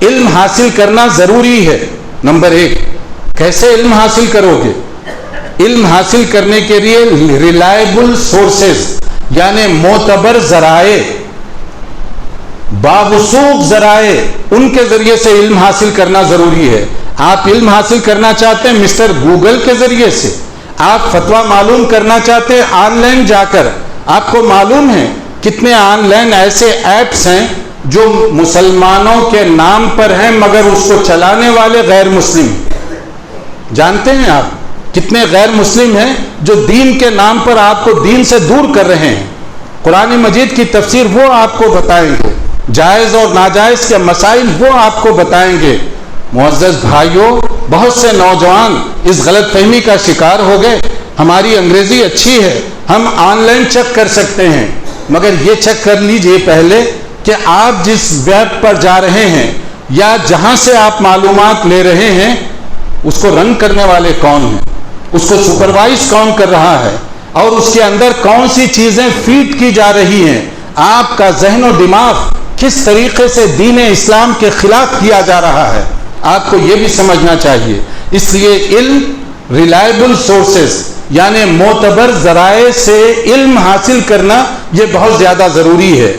علم حاصل کرنا ضروری ہے۔ نمبر 1، کیسے علم حاصل کرو گے؟ علم حاصل کرنے کے لیے ریلائبل سورسز یعنی معتبر ذرائع، باوثوق ذرائع، ان کے ذریعے سے علم حاصل کرنا ضروری ہے۔ آپ علم حاصل کرنا چاہتے ہیں مسٹر گوگل کے ذریعے سے، آپ فتویٰ معلوم کرنا چاہتے ہیں آن لائن جا کر۔ آپ کو معلوم ہے کتنے آن لائن ایسے ایپس ہیں جو مسلمانوں کے نام پر ہیں مگر اس کو چلانے والے غیر مسلم ہیں؟ جانتے ہیں آپ کتنے غیر مسلم ہیں جو دین کے نام پر آپ کو دین سے دور کر رہے ہیں؟ قرآن مجید کی تفسیر وہ آپ کو بتائیں گے، جائز اور ناجائز کے مسائل وہ آپ کو بتائیں گے۔ معزز بھائیوں، بہت سے نوجوان اس غلط فہمی کا شکار ہو گئے، ہماری انگریزی اچھی ہے، ہم آن لائن چیک کر سکتے ہیں، مگر یہ چیک کر لیجئے پہلے کہ آپ جس ویب پر جا رہے ہیں یا جہاں سے آپ معلومات لے رہے ہیں اس کو رن کرنے والے کون ہیں، اس کو سپروائز کون کر رہا ہے، اور اس کے اندر کون سی چیزیں فیڈ کی جا رہی ہیں۔ آپ کا ذہن و دماغ کس طریقے سے دین اسلام کے خلاف کیا جا رہا ہے، آپ کو یہ بھی سمجھنا چاہیے۔ اس لیے علم ریلائبل سورسز یعنی معتبر ذرائع سے علم حاصل کرنا یہ بہت زیادہ ضروری ہے۔